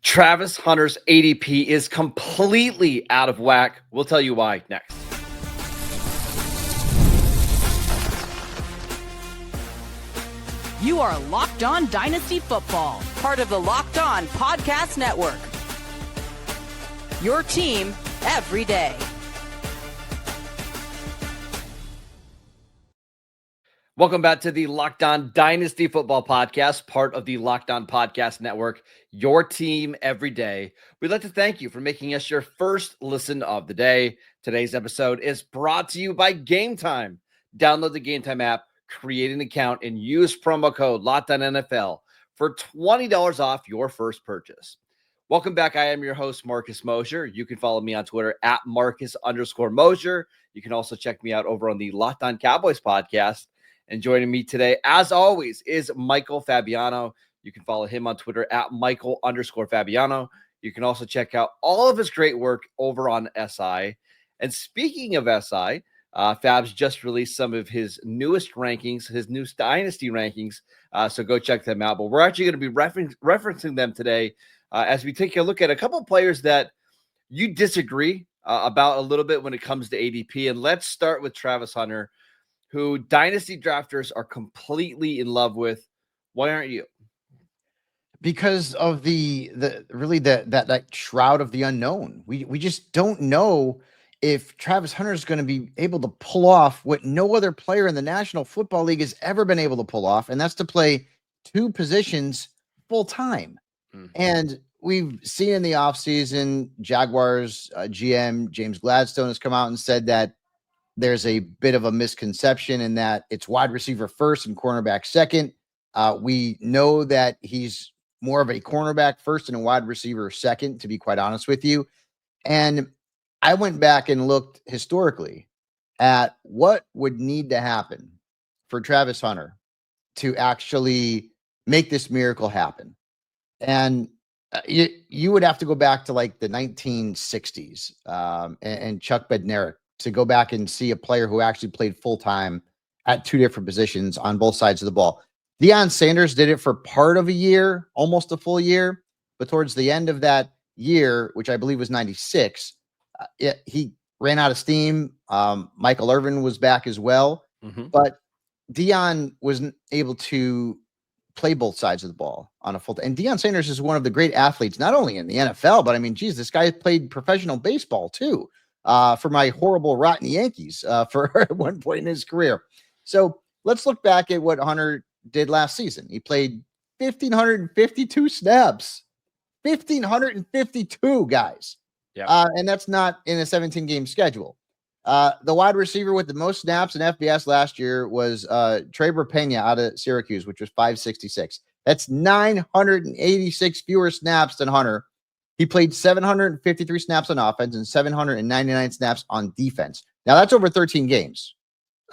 Travis Hunter's ADP is completely out of whack. We'll tell you why next. You are Locked On Dynasty Football, part of the Locked On Podcast Network. Your team every day. Welcome back to the Locked On Dynasty Football Podcast, part of the Locked On Podcast Network, your team every day. We'd like to thank you for making us your first listen of the day. Today's episode is brought to you by Gametime. Download the Gametime app, create an account, and use promo code LOCKEDONNFL for $20 off your first purchase. Welcome back. I am your host, Marcus Mosher. You can follow me on Twitter at Marcus_Mosher. You can also check me out over on the Locked On Cowboys podcast. And joining me today, as always, is Michael Fabiano. You can follow him on Twitter at Michael_Fabiano. You can also check out all of his great work over on SI. And speaking of SI, Fabs just released some of his newest rankings, his new Dynasty rankings. So go check them out. But we're actually going to be referencing them today as we take a look at a couple of players that you disagree about a little bit when it comes to ADP. And let's start with Travis Hunter, who dynasty drafters are completely in love with. Why aren't you? Because of that shroud of the unknown. We just don't know if Travis Hunter is going to be able to pull off what no other player in the National Football League has ever been able to pull off, and that's to play two positions full time. And we've seen in the offseason, Jaguars GM James Gladstone has come out and said that there's a bit of a misconception in that it's wide receiver first and cornerback second. We know that he's more of a cornerback first and a wide receiver second, to be quite honest with you. And I went back and looked historically at what would need to happen for Travis Hunter to actually make this miracle happen. And you would have to go back to like the 1960s and Chuck Bednarik to go back and see a player who actually played full-time at two different positions on both sides of the ball. Deion Sanders did it for part of a year, almost a full year, but towards the end of that year, which I believe was 96, he ran out of steam. Michael Irvin was back as well, but Deion wasn't able to play both sides of the ball on a full time. And Deion Sanders is one of the great athletes, not only in the NFL, but I mean, geez, this guy played professional baseball too. For my horrible, rotten Yankees for at one point in his career. So let's look back at what Hunter did last season. He played 1,552 snaps. 1,552, guys. Yeah. And that's not in a 17-game schedule. The wide receiver with the most snaps in FBS last year was Trevor Pena out of Syracuse, which was 566. That's 986 fewer snaps than Hunter. He played 753 snaps on offense and 799 snaps on defense. Now, that's over 13 games.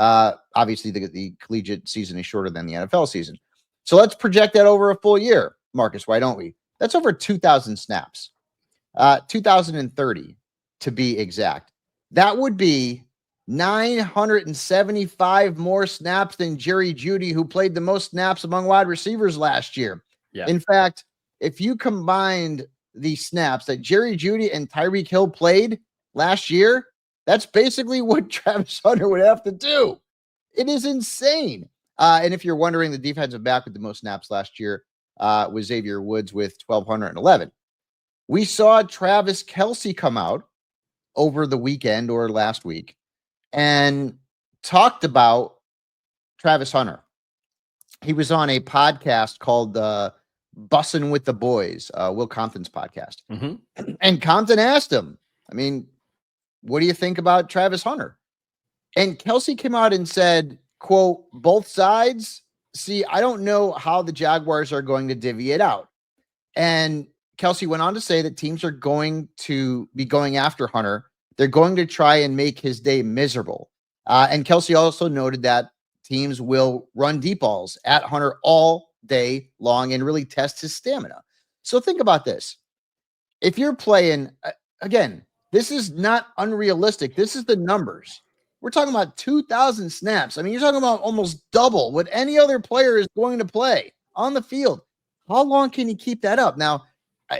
Obviously, the collegiate season is shorter than the NFL season. So let's project that over a full year, Marcus. Why don't we? That's over 2,000 snaps. 2,030 to be exact. That would be 975 more snaps than Jerry Jeudy, who played the most snaps among wide receivers last year. Yeah. In fact, if you combined the snaps that Jerry Jeudy and Tyreek Hill played last year, that's basically what Travis Hunter would have to do. It is insane. And if you're wondering, the defensive back with the most snaps last year was Xavier Woods with 1,211. We saw Travis Kelce come out over the weekend or last week and talked about Travis Hunter. He was on a podcast called Bussin' with the Boys, Will Compton's podcast. And Compton asked him, I mean, what do you think about Travis Hunter? And Kelce came out and said, quote, both sides. See, I don't know how the Jaguars are going to divvy it out. And Kelce went on to say that teams are going to be going after Hunter. They're going to try and make his day miserable. And Kelce also noted that teams will run deep balls at Hunter all day long and really test his stamina. So think about this. If you're playing, again, this is not unrealistic. This is the numbers. We're talking about 2,000 snaps. I mean, you're talking about almost double what any other player is going to play on the field. How long can you keep that up? Now,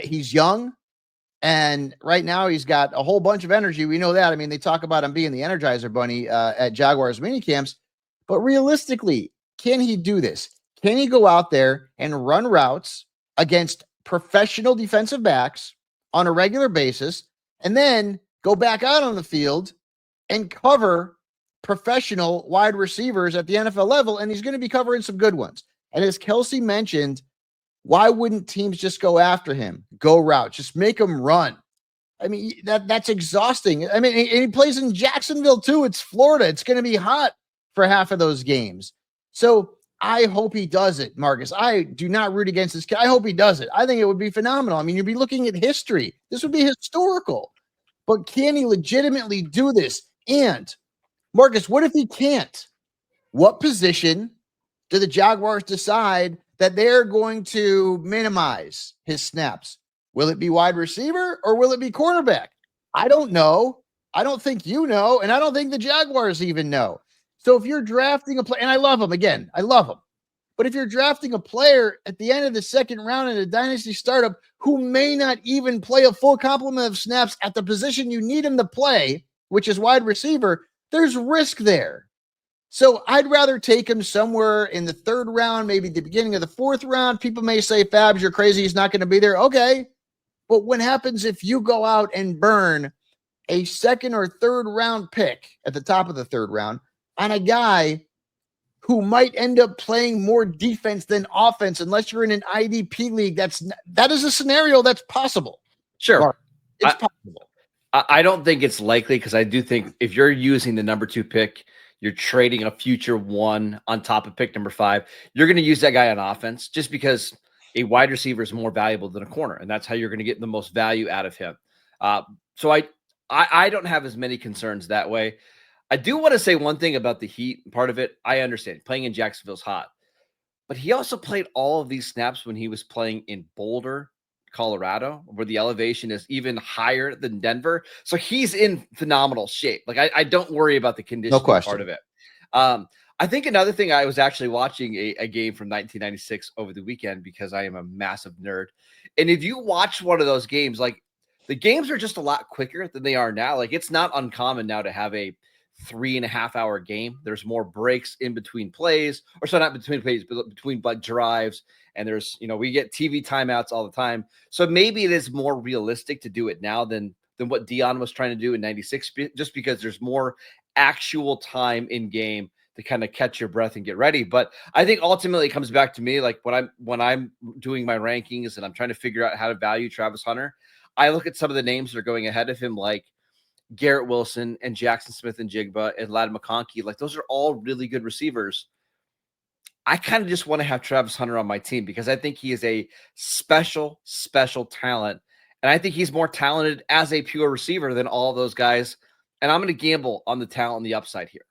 He's young. And right now he's got a whole bunch of energy. We know that. I mean, they talk about him being the Energizer Bunny at Jaguars mini camps. But realistically, can he do this? Can he go out there and run routes against professional defensive backs on a regular basis and then go back out on the field and cover professional wide receivers at the NFL level? And he's going to be covering some good ones. And as Kelsey mentioned, why wouldn't teams just go after him, go route, just make him run? I mean, that's exhausting. I mean, and he plays in Jacksonville too. It's Florida. It's going to be hot for half of those games. So I hope he does it, Marcus. I do not root against this kid. I hope he does it. I think it would be phenomenal. I mean, you'd be looking at history. This would be historical. But can he legitimately do this? And Marcus, what if he can't? What position do the Jaguars decide that they're going to minimize his snaps? Will it be wide receiver or will it be cornerback? I don't know. I don't think you know, and I don't think the Jaguars even know. So if you're drafting a player, and I love him, again, I love him. But if you're drafting a player at the end of the second round in a dynasty startup who may not even play a full complement of snaps at the position you need him to play, which is wide receiver, there's risk there. So I'd rather take him somewhere in the third round, maybe the beginning of the fourth round. People may say, Fabs, you're crazy. He's not going to be there. Okay. But what happens if you go out and burn a second or third round pick at the top of the third round on a guy who might end up playing more defense than offense, unless you're in an IDP league? That is a scenario that's possible. Sure. It's possible. I don't think it's likely, because I do think if you're using the number 2 pick, you're trading a future 1 on top of pick number 5. You're going to use that guy on offense just because a wide receiver is more valuable than a corner, and that's how you're going to get the most value out of him. So I don't have as many concerns that way. I do want to say one thing about the Heat. Part of it, I understand playing in Jacksonville's hot, but he also played all of these snaps when he was playing in Boulder, Colorado, where the elevation is even higher than Denver. So he's in phenomenal shape. Like I don't worry about the conditioning part of it. I think another thing, I was actually watching a game from 1996 over the weekend because I am a massive nerd. And if you watch one of those games, like the games are just a lot quicker than they are now. Like it's not uncommon now to have a 3.5-hour game. There's more breaks in between plays, or so not between plays, but between like drives. And there's, we get TV timeouts all the time. So maybe it is more realistic to do it now than what Dion was trying to do in 96, just because there's more actual time in game to kind of catch your breath and get ready. But I think ultimately it comes back to me, like when I'm doing my rankings and I'm trying to figure out how to value Travis Hunter, I look at some of the names that are going ahead of him, like Garrett Wilson and Jackson Smith and Jigba and Ladd McConkey. Like those are all really good receivers. I kind of just want to have Travis Hunter on my team because I think he is a special, special talent. And I think he's more talented as a pure receiver than all those guys. And I'm going to gamble on the talent and the upside here.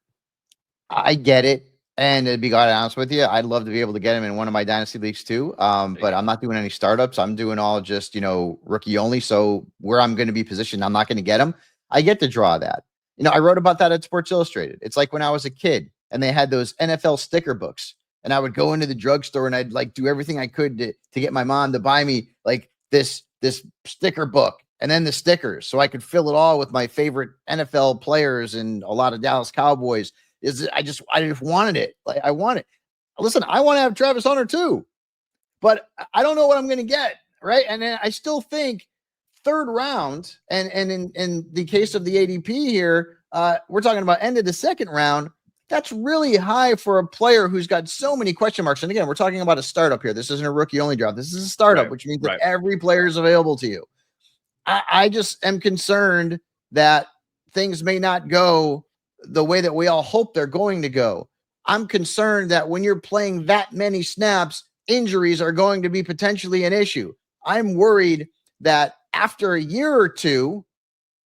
I get it. And to be quite honest with you, I'd love to be able to get him in one of my dynasty leagues too. But I'm not doing any startups. I'm doing all just, rookie only. So where I'm going to be positioned, I'm not going to get him. I get to draw that. I wrote about that at Sports Illustrated. It's like when I was a kid and they had those NFL sticker books, and I would go into the drugstore and I'd like do everything I could to get my mom to buy me like this sticker book and then the stickers so I could fill it all with my favorite NFL players and a lot of Dallas Cowboys. I just wanted it. Like I want it. Listen, I want to have Travis Hunter too, but I don't know what I'm going to get. Right. And then I still think third round, and in the case of the ADP here, we're talking about end of the second round. That's really high for a player who's got so many question marks. And again, we're talking about a startup here. This isn't a rookie only draft. This is a startup, which means that every player is available to you. I just am concerned that things may not go the way that we all hope they're going to go. I'm concerned that when you're playing that many snaps, injuries are going to be potentially an issue. I'm worried that after a year or two,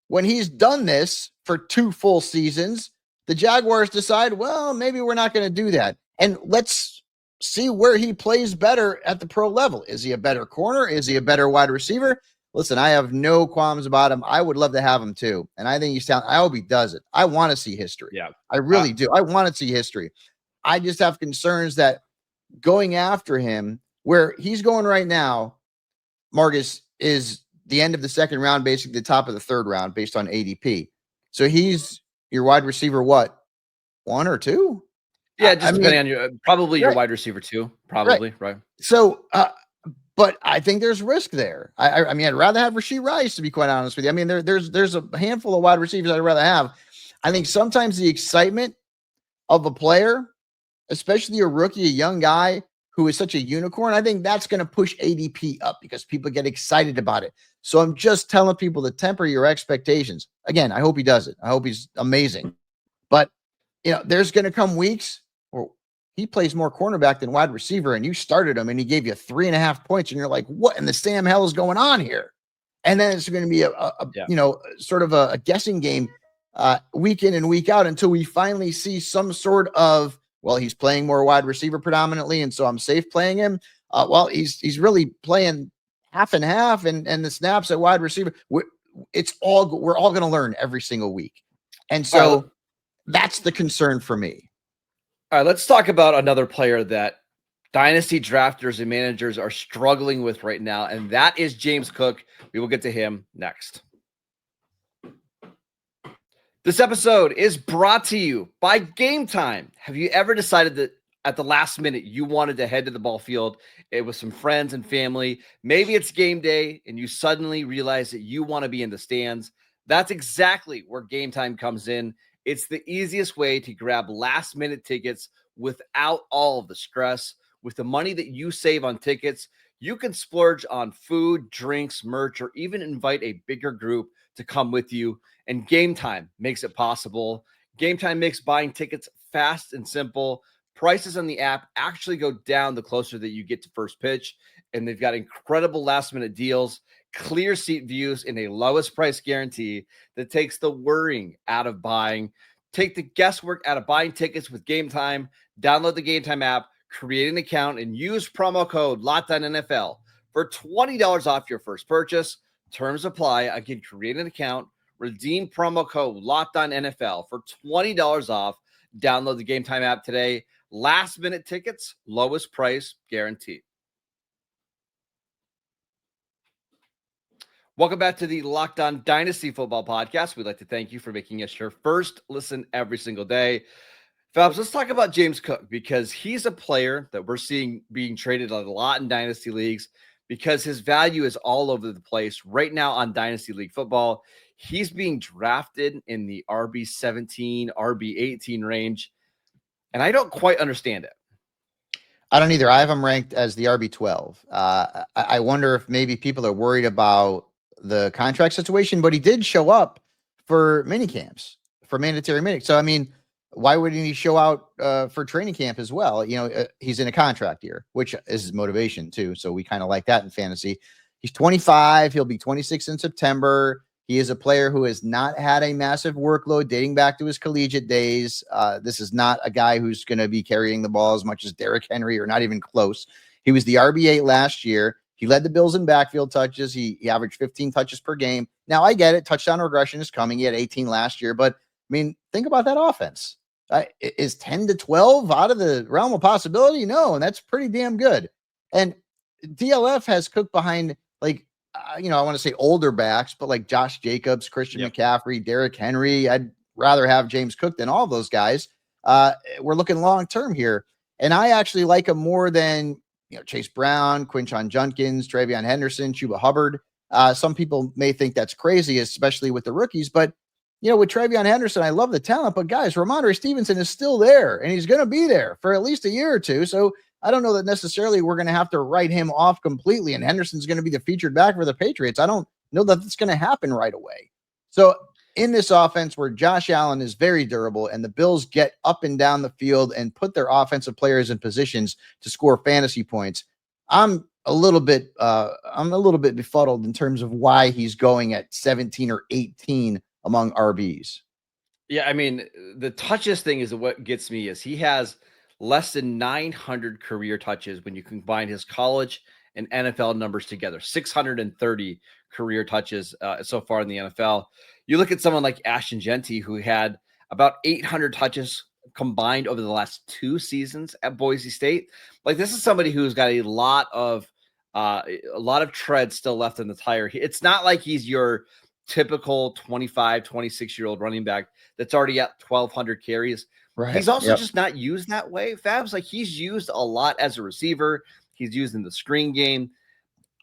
when he's done this for 2 full seasons, the Jaguars decide, well, maybe we're not going to do that. And let's see where he plays better at the pro level. Is he a better corner? Is he a better wide receiver? Listen, I have no qualms about him. I would love to have him too. And I think I hope he does it. I want to see history. Yeah, I really do. I want to see history. I just have concerns that going after him, where he's going right now, Marcus, is the end of the second round, basically the top of the third round based on ADP. So he's your wide receiver, what, 1 or 2? Yeah, just depending on your right, wide receiver too, right. probably, right? So, but I think there's risk there. I mean, I'd rather have Rashee Rice, to be quite honest with you. I mean, there's a handful of wide receivers I'd rather have. I think sometimes the excitement of a player, especially a rookie, a young guy who is such a unicorn, I think that's going to push ADP up because people get excited about it. So I'm just telling people to temper your expectations. Again, I hope he does it. I hope he's amazing. But, there's going to come weeks where he plays more cornerback than wide receiver, and you started him and he gave you 3.5 points, and you're like, what in the Sam hell is going on here? And then it's going to be sort of a guessing game week in and week out until we finally see some sort of, well, he's playing more wide receiver predominantly, and so I'm safe playing him. Well, he's really playing half and half, and the snaps at wide receiver. We're all going to learn every single week, and so that's the concern for me. All right, let's talk about another player that dynasty drafters and managers are struggling with right now, and that is James Cook. We will get to him next. This episode is brought to you by Gametime. Have you ever decided that at the last minute you wanted to head to the ball field with some friends and family? Maybe it's game day and you suddenly realize that you want to be in the stands. That's exactly where Gametime comes in. It's the easiest way to grab last minute tickets without all of the stress. With the money that you save on tickets, you can splurge on food, drinks, merch, or even invite a bigger group to come with you. And Gametime makes it possible. Gametime makes buying tickets fast and simple. Prices on the app actually go down the closer that you get to first pitch. And they've got incredible last minute deals, clear seat views, and a lowest price guarantee that takes the worrying out of buying. Take the guesswork out of buying tickets with Gametime. Download the Gametime app, create an account, and use promo code LOCKEDONNFL for $20 off your first purchase. Terms apply. Again, create an account, redeem promo code LOCKEDONNFL for $20 off. Download the Gametime app today. Last minute tickets, lowest price guaranteed. Welcome back to the Locked On Dynasty Football Podcast. We'd like to thank you for making us your first listen every single day. Fabs, let's talk about James Cook because he's a player that we're seeing being traded a lot in Dynasty leagues because his value is all over the place right now on Dynasty League football. He's being drafted in the RB17, RB18 range, and I don't quite understand it. I don't either. I have him ranked as the RB12. I wonder if maybe people are worried about the contract situation, but he did show up for mini camps, for mandatory minutes. So, I mean, why wouldn't he show out for training camp as well? He's in a contract year, which is his motivation too. So we kind of like that in fantasy. He's 25. He'll be 26 in September. He is a player who has not had a massive workload dating back to his collegiate days. This is not a guy who's going to be carrying the ball as much as Derrick Henry or not even close. He was the RB8 last year. He led the Bills in backfield touches. He averaged 15 touches per game. Now, I get it. Touchdown regression is coming. He had 18 last year. But, I mean, think about that offense. Is 10 to 12 out of the realm of possibility? No, and that's pretty damn good. And DLF has Cook behind, like, I want to say older backs, but like Josh Jacobs, Christian McCaffrey, Derrick Henry. I'd rather have James Cook than all those guys. We're looking long-term here. And I actually like him more than, Chase Brown, Quinshon Judkins, Travion Henderson, Chuba Hubbard. Some people may think that's crazy, especially with the rookies, but with Travion Henderson, I love the talent, but guys, Ramondre Stevenson is still there and he's going to be there for at least a year or two. So I don't know that necessarily we're going to have to write him off completely and Henderson's going to be the featured back for the Patriots. I don't know that it's going to happen right away. So in this offense where Josh Allen is very durable and the Bills get up and down the field and put their offensive players in positions to score fantasy points, I'm a little bit befuddled in terms of why he's going at 17 or 18 among RBs. Yeah, I mean, the touches thing is what gets me is he has less than 900 career touches when you combine his college and NFL numbers together. 630 career touches so far in the NFL. You look at someone like Ashton Genty, who had about 800 touches combined over the last 2 seasons at Boise State. Like, this is somebody who's got a lot of A lot of tread still left in the tire. It's not like he's your typical 25, 26-year-old running back that's already at 1,200 carries. Right. He's also Yep. just not used that way. Fab's like he's used a lot as a receiver. He's used in the screen game.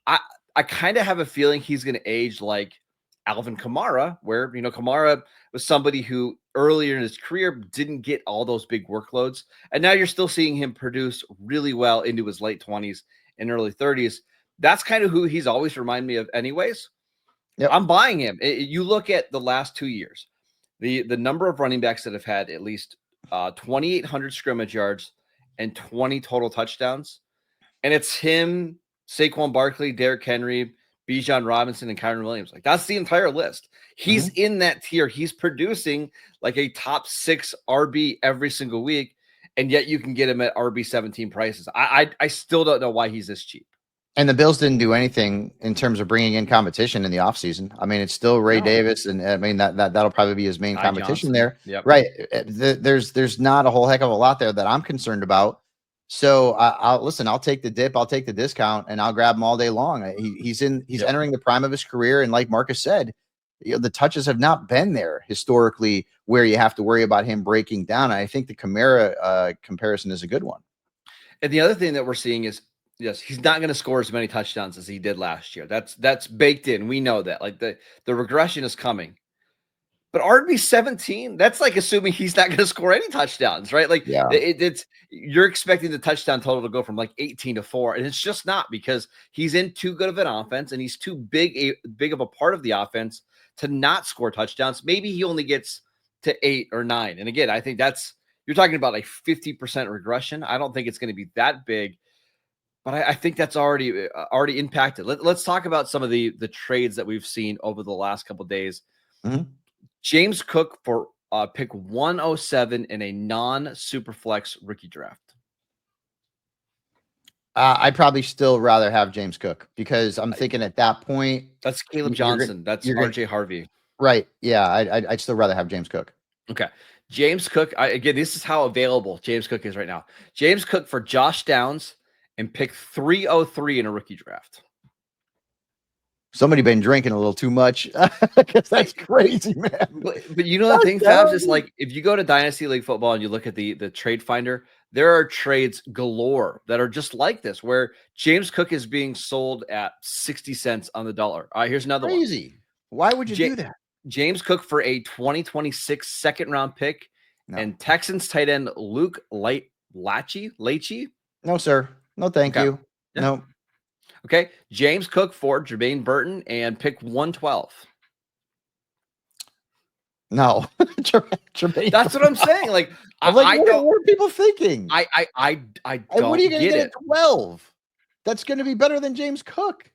I kind of have a feeling he's going to age like Alvin Kamara, where, Kamara was somebody who earlier in his career didn't get all those big workloads. And now you're still seeing him produce really well into his late 20s and early 30s. That's kind of who he's always reminded me of anyways. Yep. I'm buying him. You look at the last 2 years, the number of running backs that have had at least 2,800 scrimmage yards and 20 total touchdowns. And it's him, Saquon Barkley, Derrick Henry, Bijan Robinson, and Kyren Williams. Like, that's the entire list. He's in that tier. He's producing like a top 6 RB every single week, and yet you can get him at RB 17 prices. I still don't know why he's this cheap. And the Bills didn't do anything in terms of bringing in competition in the offseason. I mean, it's still Ray Davis, and I mean that'll probably be his main competition there. Yep. Right? There's not a whole heck of a lot there that I'm concerned about. So I'll take the dip, I'll take the discount, and I'll grab him all day long. He's entering the prime of his career, and like Marcus said, the touches have not been there historically where you have to worry about him breaking down. I think the Kamara comparison is a good one. And the other thing that we're seeing is, yes, he's not going to score as many touchdowns as he did last year. That's baked in. We know that. Like the regression is coming. But RB 17, that's like assuming he's not going to score any touchdowns, right? Like it's you're expecting the touchdown total to go from like 18 to 4, and it's just not, because he's in too good of an offense and he's too big of a part of the offense to not score touchdowns. Maybe he only gets to 8 or 9. And again, I think you're talking about like 50% regression. I don't think it's going to be that big. But I think that's already impacted. Let's talk about some of the trades that we've seen over the last couple of days. James Cook for pick 107 in a non-superflex rookie draft. I'd probably still rather have James Cook, because I'm thinking at that point. That's Caleb Johnson. That's RJ Harvey. Right. Yeah, I'd still rather have James Cook. Okay. James Cook, again, this is how available James Cook is right now. James Cook for Josh Downs and pick 303 in a rookie draft. Somebody been drinking a little too much, because that's crazy, man. But you know the thing, Fabs, is like if you go to Dynasty League Football and you look at the trade finder, there are trades galore that are just like this, where James Cook is being sold at 60 cents on the dollar. All right, here's another crazy. Why would you do that? James Cook for a 2026 second-round pick and Texans tight end Luke Leachy? No, sir. No, thank you. Yeah. No. Okay. James Cook for Jermaine Burton and pick 112. No. Jermaine. That's what I'm saying. Like, what are people thinking? I don't what are you going to get at 12? That's going to be better than James Cook.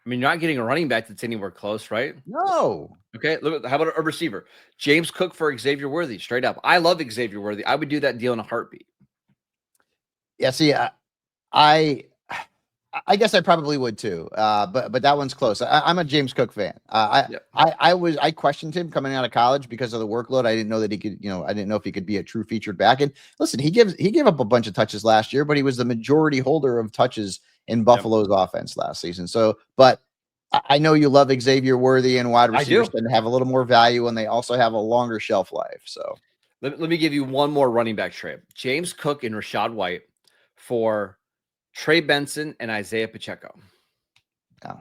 I mean, you're not getting a running back that's anywhere close, right? No. Okay. How about a receiver? James Cook for Xavier Worthy, straight up. I love Xavier Worthy. I would do that deal in a heartbeat. Yeah. See, I guess I probably would too, but that one's close. I'm a James Cook fan. I questioned him coming out of college because of the workload. I didn't know that he could, I didn't know if he could be a true featured back. And listen, he gave up a bunch of touches last year, but he was the majority holder of touches in Buffalo's offense last season. So, but I know you love Xavier Worthy, and wide receivers tend to have a little more value, and they also have a longer shelf life. So let me give you one more running back trade: James Cook and Rachaad White for Trey Benson and Isaiah Pacheco. No.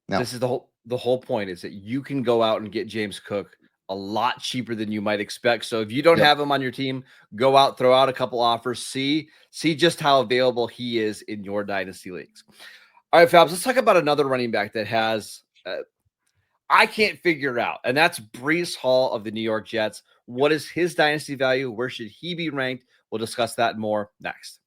This is the whole point, is that you can go out and get James Cook a lot cheaper than you might expect. So if you don't have him on your team, go out, throw out a couple offers, see just how available he is in your dynasty leagues. All right, Fabs, let's talk about another running back that has I can't figure out, and that's Breece Hall of the New York Jets. What is his dynasty value? Where should he be ranked? We'll discuss that more next.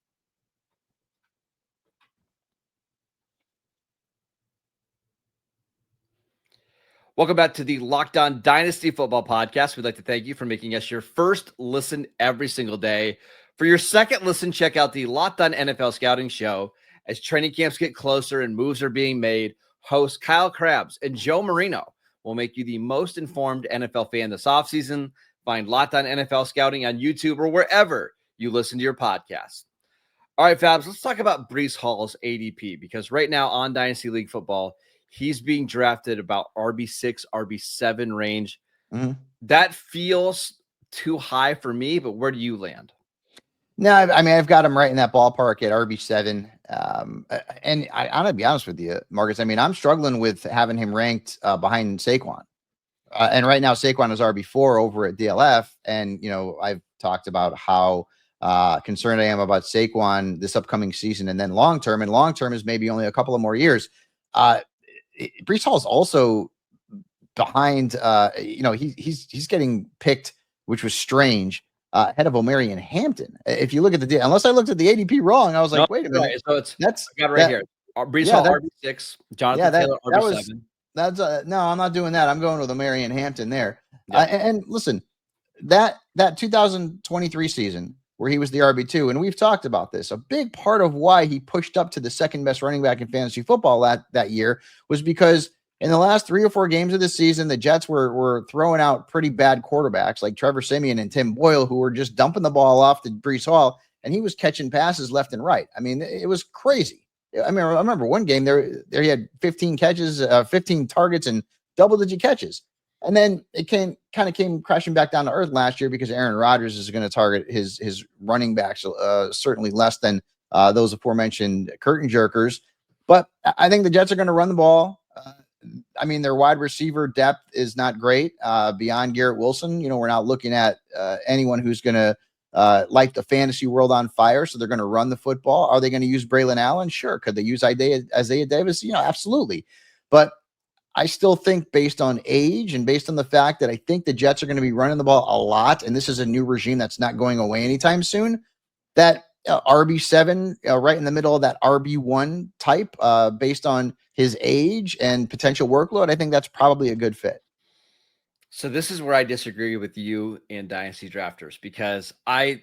Welcome back to the Locked On Dynasty Football Podcast. We'd like to thank you for making us your first listen every single day. For your second listen, check out the Locked On NFL Scouting Show. As training camps get closer and moves are being made, hosts Kyle Krabs and Joe Marino will make you the most informed NFL fan this offseason. Find Locked On NFL Scouting on YouTube or wherever you listen to your podcast. All right, Fabs, let's talk about Breece Hall's ADP, because right now on Dynasty League Football, he's being drafted about RB6, RB7 range. Mhm. That feels too high for me, but where do you land? No, I mean, I've got him right in that ballpark at RB7. And I'm gonna be honest with you, Marcus. I mean, I'm struggling with having him ranked behind Saquon. And right now, Saquon is RB4 over at DLF. And, I've talked about how concerned I am about Saquon this upcoming season and then long term. And long term is maybe only a couple of more years. Breece Hall is also behind, he's getting picked, which was strange, ahead of Omarion Hampton. If you look at unless I looked at the ADP wrong, I was like, wait a minute. Right. So it's that's I got it right here. Breece Hall RB6, Jonathan Taylor RB7. No, I'm not doing that. I'm going with Omarion Hampton there. Yeah. And listen, that 2023 season where he was the RB2, and we've talked about this, a big part of why he pushed up to the second best running back in fantasy football that year was because in the last 3 or 4 games of the season, the Jets were throwing out pretty bad quarterbacks like Trevor Siemian and Tim Boyle, who were just dumping the ball off to Breece Hall, and he was catching passes left and right. I mean, it was crazy. I mean, I remember one game there he had 15 catches, 15 targets and double-digit catches. And then it came crashing back down to earth last year because Aaron Rodgers is going to target his running backs, certainly less than those aforementioned curtain jerkers. But I think the Jets are going to run the ball. I mean, their wide receiver depth is not great beyond Garrett Wilson. We're not looking at anyone who's going to light the fantasy world on fire. So they're going to run the football. Are they going to use Braylon Allen? Sure. Could they use Isaiah Davis? Absolutely. But I still think based on age and based on the fact that I think the Jets are going to be running the ball a lot, and this is a new regime that's not going away anytime soon, that RB7 right in the middle of that RB1 type based on his age and potential workload, I think that's probably a good fit. So this is where I disagree with you and Dynasty Drafters, because I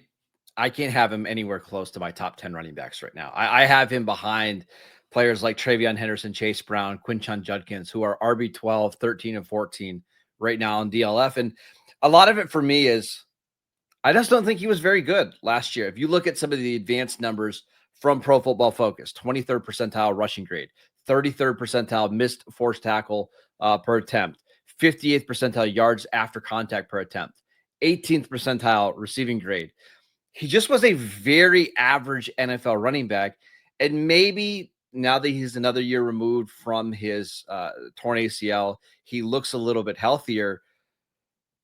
can't have him anywhere close to my top 10 running backs right now. I have him behind players like Travion Henderson, Chase Brown, Quinshon Judkins, who are RB12, 13, and 14 right now on DLF. And a lot of it for me is I just don't think he was very good last year. If you look at some of the advanced numbers from Pro Football Focus, 23rd percentile rushing grade, 33rd percentile missed forced tackle per attempt, 58th percentile yards after contact per attempt, 18th percentile receiving grade. He just was a very average NFL running back. And maybe now that he's another year removed from his torn ACL, he looks a little bit healthier.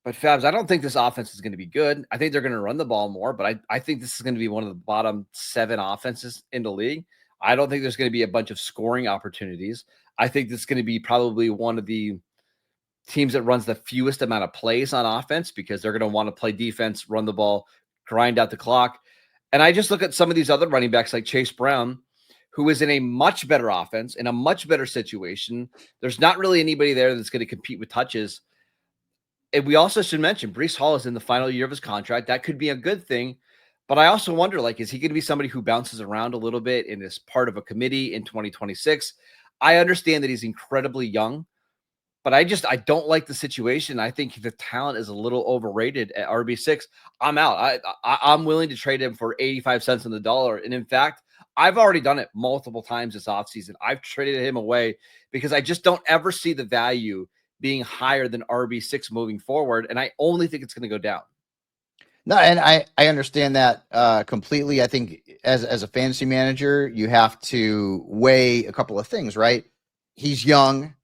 But Fabs, I don't think this offense is going to be good. I think they're going to run the ball more, but I think this is going to be one of the bottom 7 offenses in the league. I don't think there's going to be a bunch of scoring opportunities. I think this is going to be probably one of the teams that runs the fewest amount of plays on offense because they're going to want to play defense, run the ball, grind out the clock. And I just look at some of these other running backs like Chase Brown, who is in a much better offense, in a much better situation. There's not really anybody there that's going to compete with touches. And we also should mention Breece Hall is in the final year of his contract. That could be a good thing. But I also wonder, is he going to be somebody who bounces around a little bit and is part of a committee in 2026? I understand that he's incredibly young, but I don't like the situation. I think the talent is a little overrated at RB6. I'm out. I'm willing to trade him for 85 cents on the dollar. And in fact, I've already done it multiple times this offseason. I've traded him away because I just don't ever see the value being higher than RB6 moving forward. And I only think it's going to go down. No, and I understand that completely. I think as a fantasy manager, you have to weigh a couple of things, right? He's young.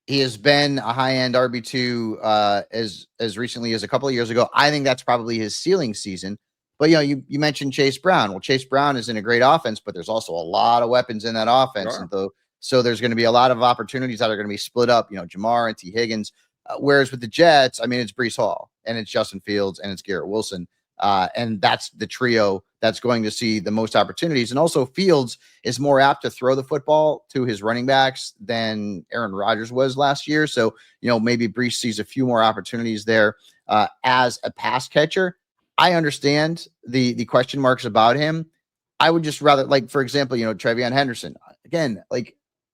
He has been a high-end RB2 as recently as a couple of years ago. I think that's probably his ceiling season. But, you mentioned Chase Brown. Well, Chase Brown is in a great offense, but there's also a lot of weapons in that offense. Sure. And so there's going to be a lot of opportunities that are going to be split up, Jamar and T. Higgins. Whereas with the Jets, I mean, it's Breece Hall and it's Justin Fields and it's Garrett Wilson. And that's the trio that's going to see the most opportunities. And also Fields is more apt to throw the football to his running backs than Aaron Rodgers was last year. So, maybe Breece sees a few more opportunities there as a pass catcher. I understand the question marks about him. I would just rather, for example, Travion Henderson. Again,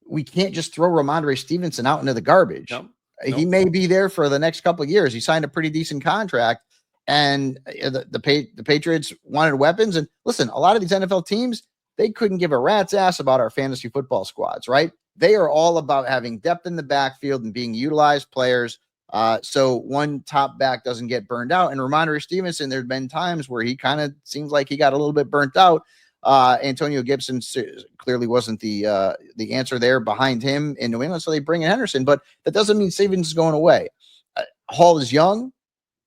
we can't just throw Ramondre Stevenson out into the garbage. Nope. He may be there for the next couple of years. He signed a pretty decent contract. And the Patriots wanted weapons. And listen, a lot of these NFL teams, they couldn't give a rat's ass about our fantasy football squads, right? They are all about having depth in the backfield and being utilized players. So one top back doesn't get burned out. And Ramondre Stevenson, there've been times where he kind of seems like he got a little bit burnt out. Antonio Gibson clearly wasn't the answer there behind him in New England, so they bring in Henderson. But that doesn't mean Stevens is going away. Hall is young.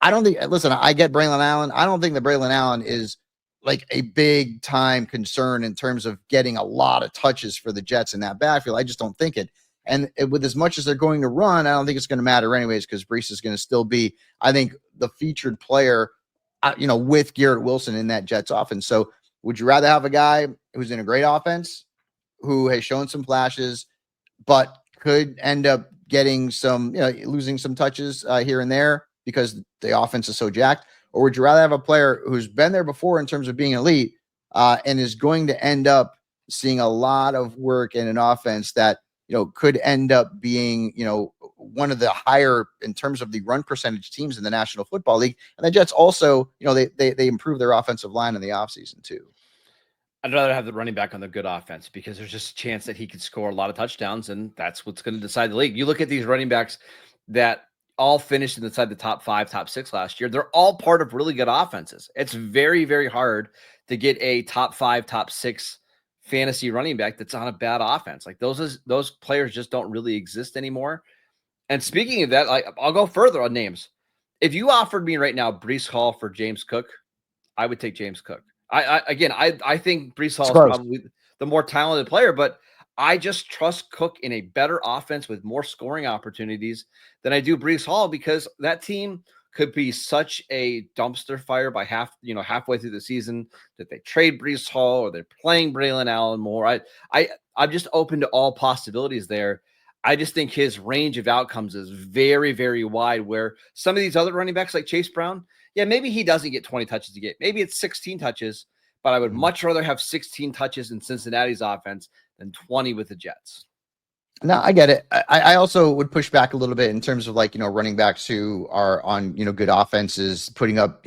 I don't think. Listen, I get Braylon Allen. I don't think that Braylon Allen is like a big time concern in terms of getting a lot of touches for the Jets in that backfield. I just don't think it. And with as much as they're going to run, I don't think it's going to matter anyways, because Breece is going to still be, I think, the featured player, with Garrett Wilson in that Jets offense. So would you rather have a guy who's in a great offense, who has shown some flashes, but could end up getting some, losing some touches here and there because the offense is so jacked? Or would you rather have a player who's been there before in terms of being elite and is going to end up seeing a lot of work in an offense that, could end up being, one of the higher in terms of the run percentage teams in the National Football League? And the Jets also, they improve their offensive line in the offseason too. I'd rather have the running back on the good offense because there's just a chance that he could score a lot of touchdowns, and that's what's going to decide the league. You look at these running backs that all finished inside the top 5, top 6 last year. They're all part of really good offenses. It's very, very hard to get a top 5, top 6 fantasy running back that's on a bad offense. Like those players just don't really exist anymore. And speaking of that, I'll go further on names. If you offered me right now Breece Hall for James Cook, I would take James Cook. I think Breece Hall is probably the more talented player, but I just trust Cook in a better offense with more scoring opportunities than I do Breece Hall, because that team could be such a dumpster fire by halfway through the season that they trade Breece Hall or they're playing Braylon Allen more. I'm just open to all possibilities there. I just think his range of outcomes is very, very wide, where some of these other running backs like Chase Brown, yeah, maybe he doesn't get 20 touches a game. Maybe it's 16 touches, but I would much rather have 16 touches in Cincinnati's offense than 20 with the Jets. No, I get it. I also would push back a little bit in terms of running backs who are on, good offenses, putting up,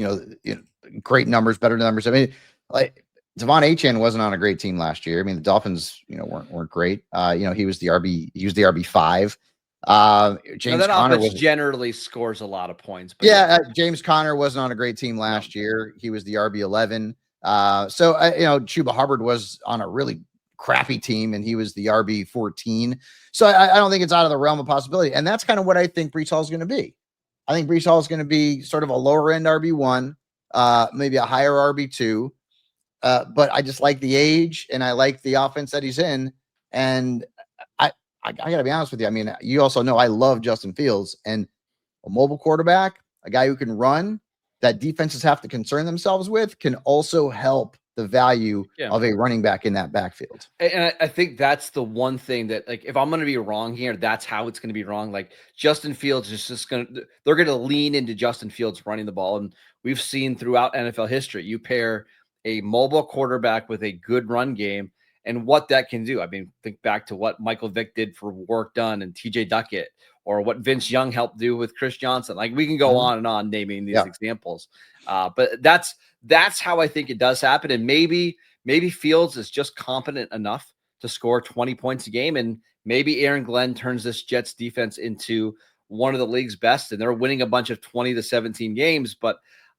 great numbers, better numbers. I mean, like Devon Achane wasn't on a great team last year. I mean, the Dolphins, weren't great. He was the RB5. James Conner generally scores a lot of points. But James Conner wasn't on a great team last year. He was the RB11. Chuba Hubbard was on a really crappy team and he was the RB14. So I don't think it's out of the realm of possibility. And that's kind of what I think Breece Hall is going to be. I think Breece Hall is going to be sort of a lower end RB1, maybe a higher RB2. But I just like the age and I like the offense that he's in. And I got to be honest with you. I mean, you also know I love Justin Fields, and a mobile quarterback, a guy who can run, that defenses have to concern themselves with, can also help the value of a running back in that backfield. And I think that's the one thing that, like, if I'm going to be wrong here, that's how it's going to be wrong. Like, Justin Fields is just they're going to lean into Justin Fields running the ball. And we've seen throughout NFL history, you pair a mobile quarterback with a good run game and what that can do. I mean, think back to what Michael Vick did for Work Done and TJ Duckett, or what Vince Young helped do with Chris Johnson. Like, we can go on and on naming these examples. But that's how I think it does happen. And maybe Fields is just competent enough to score 20 points a game. And maybe Aaron Glenn turns this Jets defense into one of the league's best, and they're winning a bunch of 20-17 games. But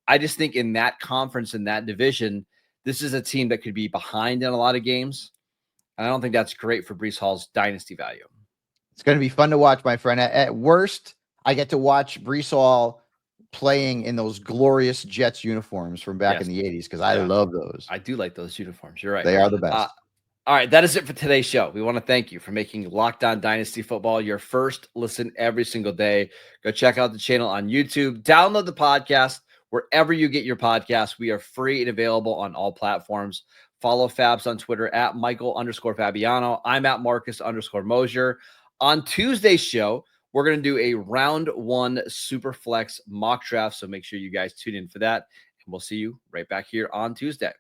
I just think in that conference, in that division, this is a team that could be behind in a lot of games. And I don't think that's great for Breece Hall's dynasty value. It's going to be fun to watch, my friend. At worst, I get to watch Breece Hall playing in those glorious Jets uniforms from back in the 80s, because I love those. I do like those uniforms. You're right. They are the best. All right, that is it for today's show. We want to thank you for making Locked On Dynasty Football your first listen every single day. Go check out the channel on YouTube. Download the podcast wherever you get your podcasts. We are free and available on all platforms. Follow Fabs on Twitter at Michael_Fabiano. I'm at Marcus_Mosher. On Tuesday's show, we're going to do a round 1 Superflex mock draft. So make sure you guys tune in for that. And we'll see you right back here on Tuesday.